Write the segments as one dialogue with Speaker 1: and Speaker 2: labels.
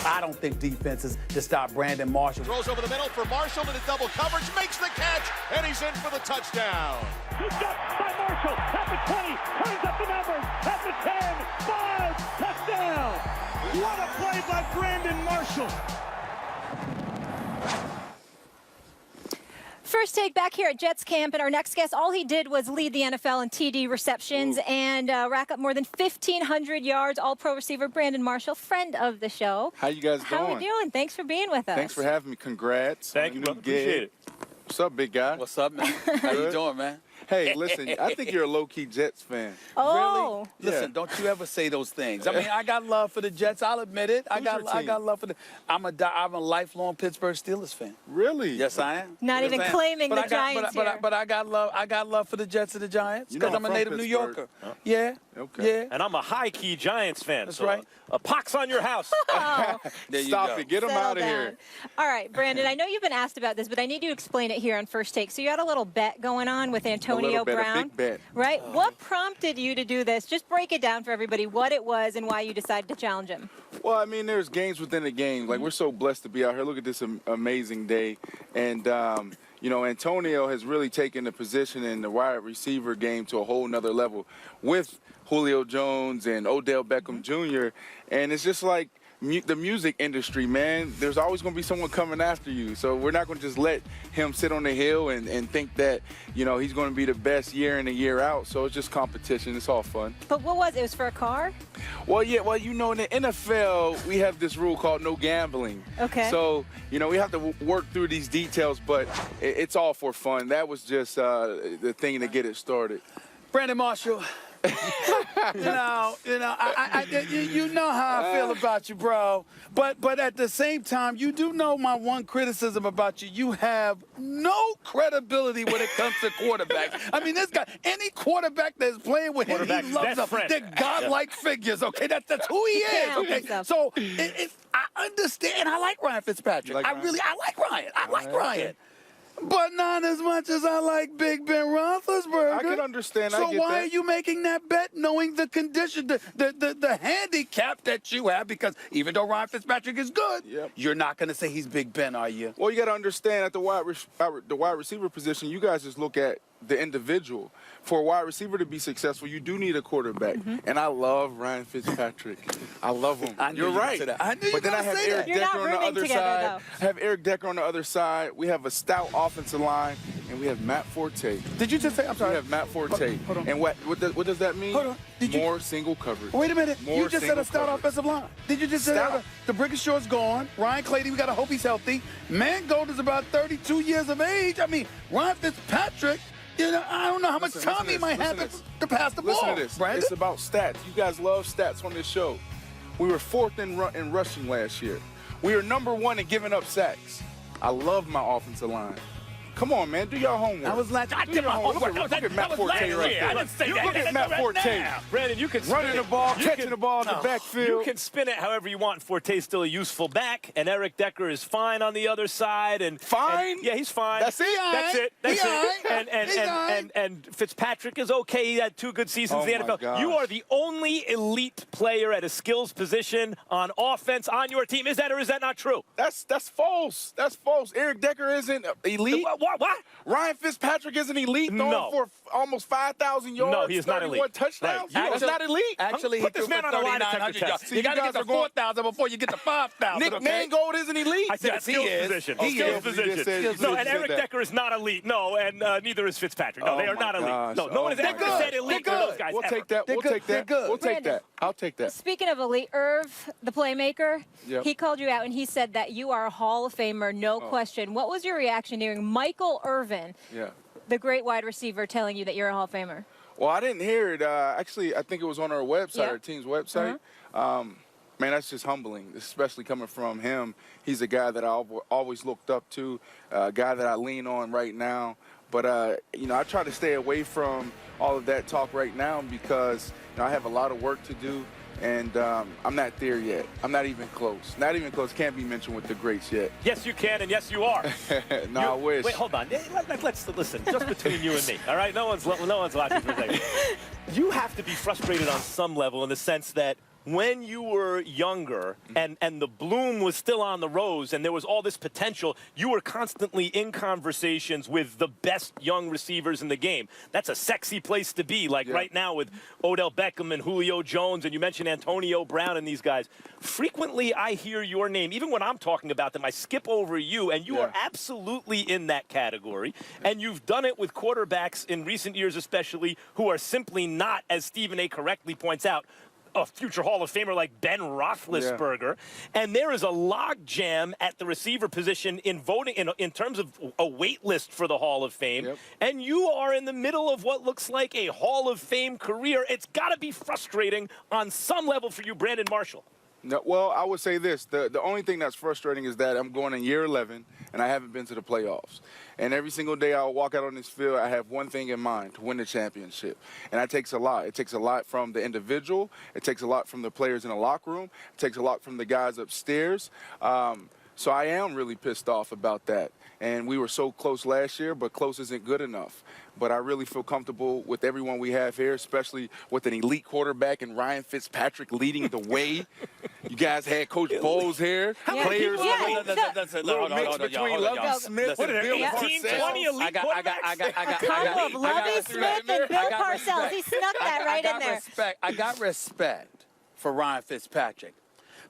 Speaker 1: I don't think defenses to stop Brandon Marshall.
Speaker 2: Throws over the middle for Marshall into double coverage, makes the catch, and he's in for the touchdown.
Speaker 3: He's got by Marshall at the 20, turns up the numbers at the 10, 5, touchdown. What a play by Brandon Marshall.
Speaker 4: First take back here at Jets camp, and our next guest, all he did was lead the NFL in TD receptions and rack up more than 1,500 yards. All-pro receiver Brandon Marshall, friend of the show.
Speaker 5: How you guys doing?
Speaker 4: How are we doing? Thanks for being with us.
Speaker 5: Thanks for having me. Congrats.
Speaker 6: Thank you, brother. Appreciate it.
Speaker 5: What's up, big guy?
Speaker 6: What's up, man? How you doing, man?
Speaker 5: Hey, listen, I think you're a low-key Jets fan.
Speaker 4: Oh.
Speaker 1: Really? Listen, don't you ever say those things. I mean, I got love for the Jets. I'll admit it. I got love for the. I'm a lifelong Pittsburgh Steelers fan.
Speaker 5: Really?
Speaker 1: Yes, I am.
Speaker 4: Not even claiming the Giants here.
Speaker 1: But I got love. I got love for the Jets and the Giants because I'm a native New Yorker. Yeah.
Speaker 5: Okay.
Speaker 1: Yeah.
Speaker 6: And I'm a high-key Giants fan.
Speaker 1: That's
Speaker 6: so
Speaker 1: right.
Speaker 6: A pox on your house.
Speaker 4: Oh.
Speaker 5: Stop it. Get them out of here.
Speaker 4: All right, Brandon, I know you've been asked about this, but I need you to explain it here on First Take. So you had a little bet going on with Antonio Brown.
Speaker 5: A big bet.
Speaker 4: Right? What prompted you to do this? Just break it down for everybody, what it was and why you decided to challenge him.
Speaker 5: Well, I mean, there's games within a game. Like, we're so blessed to be out here. Look at this amazing day. And, you know, Antonio has really taken the position in the wide receiver game to a whole nother level with Julio Jones and Odell Beckham Jr. And it's just like the music industry, man. There's always going to be someone coming after you. So we're not going to just let him sit on the hill and think that, you know, he's going to be the best year in and year out. So it's just competition. It's all fun.
Speaker 4: But what was it? It was for a car?
Speaker 5: Well, yeah. Well, you know, in the NFL, we have this rule called no gambling.
Speaker 4: Okay.
Speaker 5: So, you know, we have to work through these details, but it's all for fun. That was just the thing to get it started.
Speaker 1: Brandon Marshall. you know how I feel about you, bro. But at the same time, you do know my one criticism about you. You have no credibility when it comes to quarterbacks. I mean, this guy, any quarterback that's playing with him, he loves them. They're godlike figures, okay? That's who he is, okay? So I understand. I like Ryan Fitzpatrick. I like Ryan. I like Ryan. But not as much as I like Big Ben Roethlisberger.
Speaker 5: I can understand.
Speaker 1: So why are you making that bet knowing the condition, the handicap that you have? Because even though Ryan Fitzpatrick is good, you're not going to say he's Big Ben, are you?
Speaker 5: Well, you got to understand at the wide receiver position, you guys just look at the individual. For a wide receiver to be successful, you do need a quarterback. And I love Ryan Fitzpatrick. I love him.
Speaker 1: You're right.
Speaker 5: But then I have Eric Decker on the other side. I have Eric Decker on the other side. We have a stout offensive line, and we have Matt Forte.
Speaker 1: Did you just say? I'm sorry.
Speaker 5: We have Matt Forte.
Speaker 1: Hold on.
Speaker 5: And what does that mean?
Speaker 1: Hold on.
Speaker 5: More single coverage.
Speaker 1: Wait a minute.
Speaker 5: More
Speaker 1: you just said a stout offensive line. Did you just say that? The Brickenshaw's gone. Ryan Clady, we got to hope he's healthy. Mangold is about 32 years of age. I mean, Ryan Fitzpatrick. You know, I don't know how much time he might have to pass the ball.
Speaker 5: Listen to this.
Speaker 1: Brandon.
Speaker 5: It's about stats. You guys love stats on this show. We were 4th in rushing last year. We are #1 in giving up sacks. I love my offensive line. Come on, man. Do your homework.
Speaker 1: I was last. I did my
Speaker 5: homework.
Speaker 1: homework.
Speaker 5: Look at Matt Forte right there.
Speaker 6: I didn't say that.
Speaker 5: Look at Matt Forte.
Speaker 6: Brandon, you can
Speaker 5: running the ball, catching the ball in the backfield.
Speaker 6: You can spin it however you want. Forte's still a useful back, and Eric Decker is fine on the other side.
Speaker 5: Fine?
Speaker 6: Yeah, he's fine.
Speaker 5: That's it.
Speaker 6: That's it. And Fitzpatrick is okay. He had 2 good seasons in the NFL.
Speaker 5: Gosh.
Speaker 6: You are the only elite player at a skills position on offense on your team. Is that or is that not true?
Speaker 5: That's false. That's false. Eric Decker isn't elite.
Speaker 6: What?
Speaker 5: Ryan Fitzpatrick isn't elite.
Speaker 6: No.
Speaker 5: For almost 5,000 yards.
Speaker 6: No, he is not elite.
Speaker 5: 31 touchdowns.
Speaker 6: Right.
Speaker 5: That's not elite.
Speaker 1: Actually,
Speaker 6: put this man on a lie detector test.
Speaker 1: You got to get to 4,000 before you get to 5,000.
Speaker 5: Nick Mangold isn't elite.
Speaker 6: I said
Speaker 1: Yes,
Speaker 6: skills
Speaker 1: he is.
Speaker 6: position.
Speaker 1: He
Speaker 6: Skills
Speaker 1: is.
Speaker 6: position. No, and Eric Decker is not elite. No, and neither is Fitzpatrick. No, they are not elite. No one has ever said elite for those guys.
Speaker 5: We'll take that. We'll take that. We'll take that. I'll take that.
Speaker 4: Speaking of elite, Irv, the playmaker,
Speaker 5: Yep.
Speaker 4: he called you out and he said that you are a Hall of Famer, no question. What was your reaction hearing Michael Irvin, the great wide receiver, telling you that you're a Hall of Famer?
Speaker 5: Well, I didn't hear it. Actually, I think it was on our website, our team's website. Man, that's just humbling, especially coming from him. He's a guy that I always looked up to, a guy that I lean on right now. But, you know, I try to stay away from all of that talk right now because, you know, I have a lot of work to do, and I'm not there yet. I'm not even close. Not even close. Can't be mentioned with the greats yet.
Speaker 6: Yes, you can, and yes, you are.
Speaker 5: I wish.
Speaker 6: Wait, hold on. Let's listen. Just between you and me, all right? No one's watching for a second. You have to be frustrated on some level in the sense that when you were younger and the bloom was still on the rose and there was all this potential, you were constantly in conversations with the best young receivers in the game. That's a sexy place to be, like right now with Odell Beckham and Julio Jones, and you mentioned Antonio Brown and these guys. Frequently, I hear your name. Even when I'm talking about them, I skip over you, and you are absolutely in that category. And you've done it with quarterbacks in recent years especially who are simply not, as Stephen A. correctly points out, a future Hall of Famer like Ben Roethlisberger. And there is a logjam at the receiver position in voting in terms of a wait list for the Hall of Fame. And you are in the middle of what looks like a Hall of Fame career. It's got to be frustrating on some level for you, Brandon Marshall.
Speaker 5: No, well, I would say this. The only thing that's frustrating is that I'm going in year 11, and I haven't been to the playoffs. And every single day I walk out on this field, I have one thing in mind, to win the championship. And that takes a lot. It takes a lot from the individual. It takes a lot from the players in the locker room. It takes a lot from the guys upstairs. So I am really pissed off about that. And we were so close last year, but close isn't good enough. But I really feel comfortable with everyone we have here, especially with an elite quarterback and Ryan Fitzpatrick leading the way. You guys had Coach Bowles here. Players little mix between Lovie Smith and Bill Parcells.
Speaker 4: A combo of Lovie Smith and Bill Parcells. He snuck that right in there.
Speaker 1: I got respect for Ryan Fitzpatrick.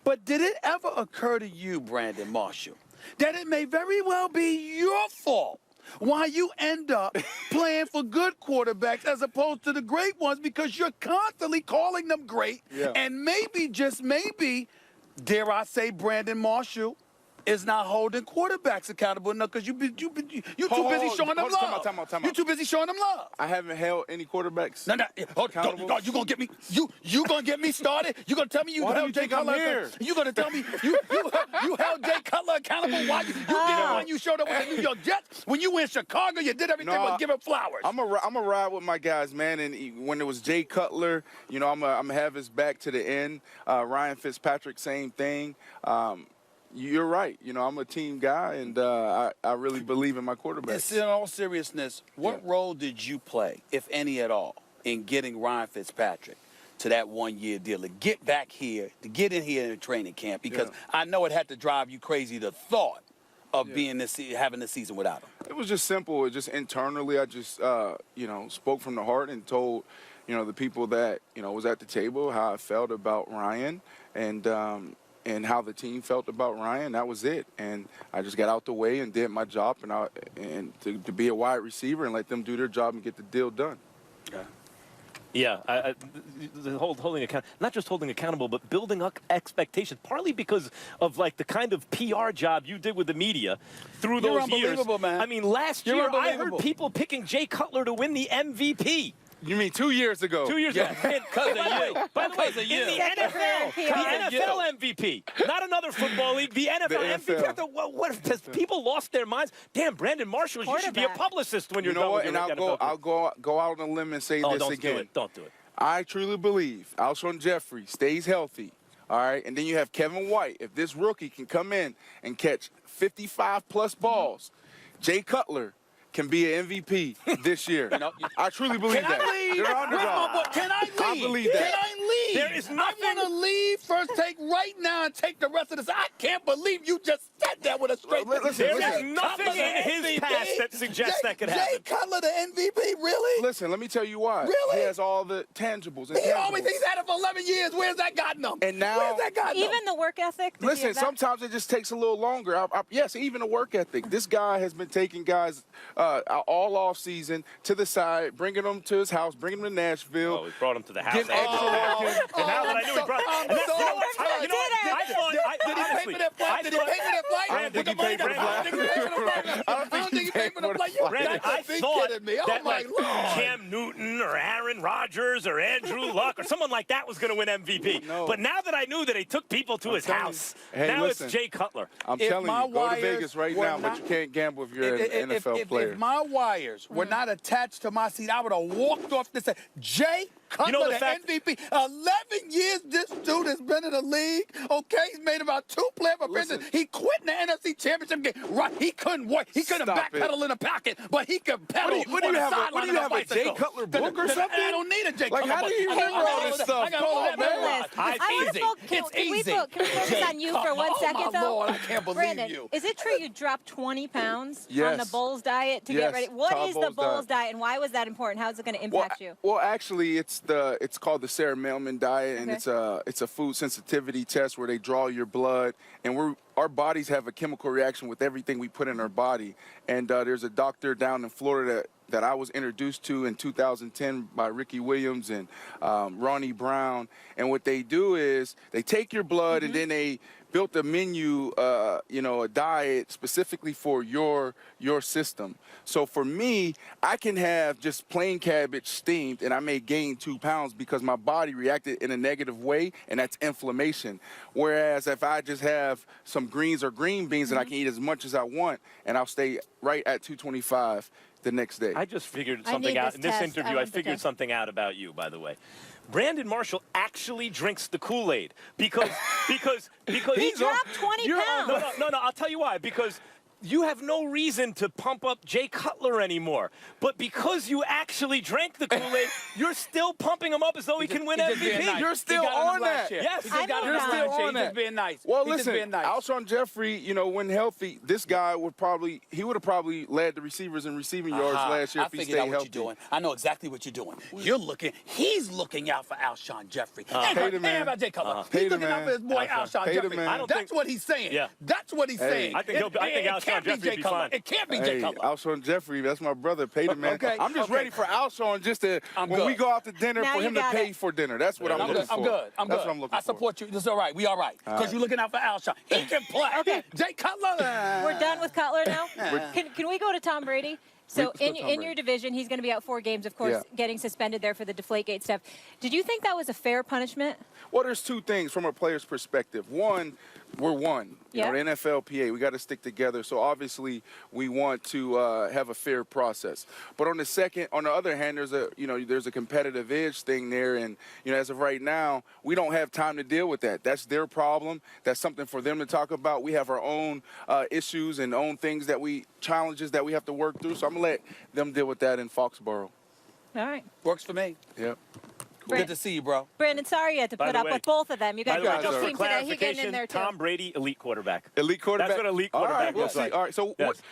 Speaker 1: But did it ever occur to you, Brandon Marshall, that it may very well be your fault why you end up playing for good quarterbacks as opposed to the great ones, because you're constantly calling them great, and maybe, just maybe, dare I say, Brandon Marshall is not holding quarterbacks accountable enough because you too busy showing them love.
Speaker 5: Time out.
Speaker 1: You too busy showing them love.
Speaker 5: I haven't held any quarterbacks.
Speaker 1: No, you gonna get me? You gonna get me started? You gonna tell me you held Jay Cutler? You gonna tell me you held Jay Cutler accountable? Why you did it when you showed up with the New York Jets? When you were in Chicago, you did everything but give him flowers.
Speaker 5: I'm a ride with my guys, man. And when it was Jay Cutler, you know, I'm gonna have his back to the end. Ryan Fitzpatrick, same thing. You're right. You know, I'm a team guy, and I really believe in my quarterbacks.
Speaker 1: In all seriousness, what role did you play, if any at all, in getting Ryan Fitzpatrick to that one-year deal, to get back here, to get in here in training camp? Because I know it had to drive you crazy, the thought of being having this season without him.
Speaker 5: It was just simple. It just internally, I just, you know, spoke from the heart and told, you know, the people that, you know, was at the table how I felt about Ryan, and how the team felt about Ryan. That was it. And I just got out the way and did my job, and to be a wide receiver and let them do their job and get the deal done.
Speaker 6: Holding account, not just holding accountable, but building up expectations, partly because of like the kind of PR job you did with the media through those years.
Speaker 1: Man.
Speaker 6: I mean, last year I heard people picking Jay Cutler to win the MVP.
Speaker 5: You mean 2 years ago?
Speaker 6: 2 years ago. By the way, in the NFL MVP, not another football league, the NFL MVP. What has people lost their minds? Damn, Brandon Marshall, you should be a publicist when you're done with your NFL.
Speaker 5: And I'll go out on a limb and say this again.
Speaker 6: Don't do it.
Speaker 5: I truly believe Alshon Jeffrey stays healthy, all right? And then you have Kevin White. If this rookie can come in and catch 55-plus balls, Jay Cutler can be an MVP this year. I truly believe that. You're underdog.
Speaker 1: Can I leave?
Speaker 5: I believe that.
Speaker 1: Can I leave?
Speaker 6: There is nothing.
Speaker 1: I want to leave. First take right now and take the rest of this. I can't believe you just said that with a straight face.
Speaker 6: There is nothing in his past that suggests that could happen.
Speaker 1: Jay Cutler, the MVP, really?
Speaker 5: Listen, let me tell you why.
Speaker 1: Really?
Speaker 5: He has all the tangibles.
Speaker 1: He's had it for 11 years. Where's that gotten him?
Speaker 5: And now,
Speaker 1: where's that gotten him?
Speaker 4: Even the work ethic?
Speaker 5: Listen, sometimes it just takes a little longer. Yes, even the work ethic. This guy has been taking guys all off season to the side, bringing them to his house, bringing them to Nashville.
Speaker 6: Oh, we brought him to the house.
Speaker 5: Getting extra work.
Speaker 6: And now that I knew he brought him,
Speaker 1: Did he pay for that flight? Did he pay for that flight?
Speaker 5: I don't think he paid for the flight.
Speaker 1: I don't think he paid for the flight.
Speaker 6: Brandon, I thought that Cam Newton or Aaron Rodgers or Andrew Luck or someone like that was going to win MVP.
Speaker 5: No.
Speaker 6: But now that I knew that he took people to his house, now it's Jay Cutler.
Speaker 5: I'm telling you, go to Vegas right now, but you can't gamble if you're an NFL player.
Speaker 1: If my wires were not attached to my seat, I would have walked off this. Jay, Cutler,
Speaker 6: You know the
Speaker 1: the
Speaker 6: fact-
Speaker 1: MVP. 11 years this dude has been in the league. Okay, he's made about 2 playoff appearances.
Speaker 5: Listen.
Speaker 1: He quit in the NFC Championship game. Right, he couldn't work. He couldn't
Speaker 5: Stop
Speaker 1: backpedal
Speaker 5: it.
Speaker 1: in the pocket, but he could pedal
Speaker 5: What do you
Speaker 1: on the
Speaker 5: have?
Speaker 1: sideline
Speaker 5: What do you
Speaker 1: on a
Speaker 5: have? A Jay
Speaker 1: bicycle.
Speaker 5: Cutler book or something?
Speaker 1: I don't need a Jay
Speaker 5: Like,
Speaker 1: Cutler
Speaker 5: how
Speaker 1: book.
Speaker 5: do you
Speaker 1: I got
Speaker 5: remember all
Speaker 1: of
Speaker 5: this
Speaker 1: that.
Speaker 5: stuff?
Speaker 1: I got
Speaker 5: Come
Speaker 1: all of
Speaker 5: on,
Speaker 1: that
Speaker 5: man.
Speaker 1: memorized.
Speaker 4: I
Speaker 1: It's
Speaker 4: wanna
Speaker 1: easy.
Speaker 4: can
Speaker 1: It's
Speaker 4: we
Speaker 1: easy.
Speaker 4: can we focus on you for 1 second,
Speaker 1: oh, my
Speaker 4: though?
Speaker 1: Lord, I can't believe
Speaker 4: Brandon,
Speaker 1: you.
Speaker 4: is it true you dropped 20 pounds on
Speaker 5: Yes.
Speaker 4: the Bulls diet to
Speaker 5: Yes,
Speaker 4: get ready? What
Speaker 5: Todd
Speaker 4: is the
Speaker 5: Bowles
Speaker 4: Bulls
Speaker 5: diet.
Speaker 4: diet, and why was that important? How is it going to impact you?
Speaker 5: Well, actually, it's called the Sarah Mailman diet, and
Speaker 4: Okay.
Speaker 5: it's a food sensitivity test where they draw your blood, and our bodies have a chemical reaction with everything we put in our body. And there's a doctor down in Florida that I was introduced to in 2010 by Ricky Williams and Ronnie Brown. And what they do is they take your blood and then they built a menu, a diet specifically for your system. So for me, I can have just plain cabbage steamed and I may gain 2 pounds because my body reacted in a negative way, and that's inflammation. Whereas if I just have some greens or green beans and I can eat as much as I want, and I'll stay right at 225 the next day.
Speaker 6: I just figured
Speaker 4: I
Speaker 6: something
Speaker 4: need
Speaker 6: out
Speaker 4: this
Speaker 6: in this
Speaker 4: test. I
Speaker 6: interview. I
Speaker 4: want the
Speaker 6: figured
Speaker 4: test.
Speaker 6: something out about you, by the way. Brandon Marshall actually drinks the Kool-Aid because
Speaker 4: He dropped 20 pounds.
Speaker 6: No, I'll tell you why. Because you have no reason to pump up Jay Cutler anymore. But because you actually drank the Kool-Aid, you're still pumping him up as though he can win
Speaker 1: He's just being
Speaker 6: MVP.
Speaker 1: nice.
Speaker 5: You're
Speaker 1: He
Speaker 5: still
Speaker 1: got
Speaker 5: on
Speaker 1: him last
Speaker 5: that.
Speaker 1: year.
Speaker 6: Yes.
Speaker 1: He just got him
Speaker 4: You're
Speaker 1: last
Speaker 4: still
Speaker 1: year.
Speaker 5: on
Speaker 1: He's
Speaker 5: that.
Speaker 1: just being nice.
Speaker 5: Well,
Speaker 1: He's just
Speaker 5: listen,
Speaker 1: being nice.
Speaker 5: Alshon Jeffrey, when healthy, this guy would have probably led the receivers in receiving yards last year
Speaker 1: I
Speaker 5: if he
Speaker 1: figured
Speaker 5: stayed
Speaker 1: out what
Speaker 5: healthy.
Speaker 1: you're doing. I know exactly what you're doing. He's looking out for Alshon Jeffrey.
Speaker 5: Pay the man.
Speaker 1: About Jay Cutler.
Speaker 5: Pay
Speaker 1: He's
Speaker 5: the
Speaker 1: looking out
Speaker 5: man.
Speaker 1: for his boy Alshon
Speaker 5: Pay the
Speaker 1: Jeffrey.
Speaker 5: man. I don't
Speaker 1: That's
Speaker 6: think-
Speaker 1: what he's saying.
Speaker 6: Yeah.
Speaker 1: That's what he's saying.
Speaker 6: I think Alshon
Speaker 1: can't be
Speaker 6: Jeffrey
Speaker 1: Jay
Speaker 6: be
Speaker 1: Cutler.
Speaker 6: fine.
Speaker 1: It can't be Jay
Speaker 5: Hey,
Speaker 1: Cutler.
Speaker 5: Alshon Jeffrey, that's my brother. Pay the man.
Speaker 1: Okay,
Speaker 5: I'm just
Speaker 1: okay.
Speaker 5: ready for Alshon just to,
Speaker 1: I'm
Speaker 5: when
Speaker 1: good.
Speaker 5: we go out to dinner,
Speaker 4: Now
Speaker 5: for
Speaker 4: you
Speaker 5: him to
Speaker 4: got
Speaker 5: pay
Speaker 4: it.
Speaker 5: for dinner. That's what I'm
Speaker 1: I'm
Speaker 5: looking
Speaker 1: good.
Speaker 5: for.
Speaker 1: I'm good. I'm
Speaker 5: That's
Speaker 1: good.
Speaker 5: what I'm looking
Speaker 1: I
Speaker 5: for.
Speaker 1: support you. This is all right. We all right. Because you're looking out for Alshon. He can play.
Speaker 4: Okay.
Speaker 1: Jay Cutler.
Speaker 4: We're done with Cutler now. Can we go to Tom Brady? So
Speaker 5: Let's go
Speaker 4: in
Speaker 5: Tom
Speaker 4: your
Speaker 5: Brady.
Speaker 4: division, he's going to be out 4 games, of course,
Speaker 5: Yeah.
Speaker 4: getting suspended there for the Deflategate stuff. Did you think that was a fair punishment?
Speaker 5: Well, there's 2 things from a player's perspective. One, we're one.
Speaker 4: Yeah.
Speaker 5: The NFLPA, we got to stick together. So obviously, we want to have a fair process. But on the other hand, there's a competitive edge thing there, and as of right now, we don't have time to deal with that. That's their problem. That's something for them to talk about. We have our own issues and own challenges that we have to work through. So I'm gonna let them deal with that in Foxborough.
Speaker 4: All right.
Speaker 1: Works for me.
Speaker 5: Yep.
Speaker 1: Good to see you, bro.
Speaker 4: Brandon, sorry you had to
Speaker 6: By
Speaker 4: put
Speaker 6: the
Speaker 4: up
Speaker 6: way-
Speaker 4: with both of them. You
Speaker 6: By
Speaker 4: guys
Speaker 6: the way,
Speaker 4: got
Speaker 5: guys
Speaker 6: just
Speaker 4: your
Speaker 6: for
Speaker 4: team today. He getting in
Speaker 6: clarification,
Speaker 4: there too.
Speaker 6: Tom Brady, elite quarterback.
Speaker 5: Elite quarterback.
Speaker 6: That's what elite
Speaker 5: All
Speaker 6: quarterback
Speaker 5: right, we'll
Speaker 6: looks
Speaker 5: see.
Speaker 6: like.
Speaker 5: All right, so
Speaker 6: Yes.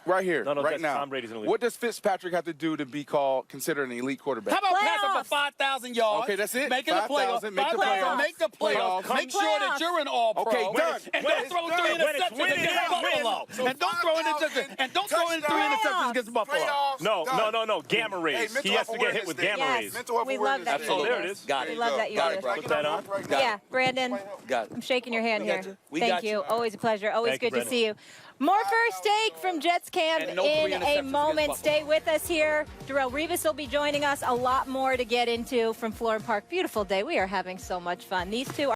Speaker 5: right here,
Speaker 6: No,
Speaker 5: right
Speaker 6: that's
Speaker 5: now,
Speaker 6: Tom Brady's an elite.
Speaker 5: what does Fitzpatrick have to do to be considered an elite quarterback?
Speaker 1: How about passing
Speaker 4: Playoffs.
Speaker 1: for 5,000 yards?
Speaker 5: Okay, that's it.
Speaker 1: Making the playoffs.
Speaker 5: 5,000, make the playoffs.
Speaker 1: Make the playoffs.
Speaker 5: Playoffs.
Speaker 1: Make sure that you're an all-pro.
Speaker 5: Okay, done.
Speaker 1: And
Speaker 5: When
Speaker 1: don't
Speaker 5: it's
Speaker 1: throw
Speaker 5: done.
Speaker 1: 3
Speaker 5: When
Speaker 6: it's
Speaker 1: interceptions
Speaker 6: winning,
Speaker 1: against
Speaker 6: it's winning.
Speaker 1: Buffalo.
Speaker 5: So
Speaker 1: And don't throw
Speaker 5: 5,000
Speaker 1: in 3 interceptions against Buffalo.
Speaker 5: Playoffs,
Speaker 6: No,
Speaker 5: done.
Speaker 6: gamma rays.
Speaker 5: mental
Speaker 6: he has
Speaker 5: health
Speaker 6: to get hit
Speaker 5: awareness
Speaker 6: with
Speaker 5: day.
Speaker 6: gamma
Speaker 4: Yes.
Speaker 6: rays.
Speaker 5: Mental health
Speaker 4: We love
Speaker 5: awareness
Speaker 4: that
Speaker 5: day.
Speaker 4: you
Speaker 6: Oh,
Speaker 4: do
Speaker 6: there it
Speaker 4: this.
Speaker 6: is.
Speaker 1: Got
Speaker 4: We
Speaker 1: it.
Speaker 4: love that you
Speaker 1: Got
Speaker 4: do
Speaker 1: it,
Speaker 4: this.
Speaker 1: bro.
Speaker 6: Put that on.
Speaker 5: Right
Speaker 1: Got
Speaker 4: Yeah,
Speaker 1: it.
Speaker 4: Brandon,
Speaker 1: Got it.
Speaker 4: I'm shaking your hand
Speaker 1: We
Speaker 4: here.
Speaker 1: got you. We
Speaker 4: Thank
Speaker 1: got
Speaker 4: you.
Speaker 1: you.
Speaker 4: Always a pleasure. Always
Speaker 6: Thank you,
Speaker 4: good to
Speaker 6: Brandon.
Speaker 4: see you. More First Take from Jets Camp
Speaker 1: And no 3
Speaker 4: in a
Speaker 1: interceptions
Speaker 4: moment.
Speaker 1: against
Speaker 4: Stay with us here. Darrelle Revis will be joining us. A lot more to get into from Florham Park. Beautiful day. We are having so much fun. These two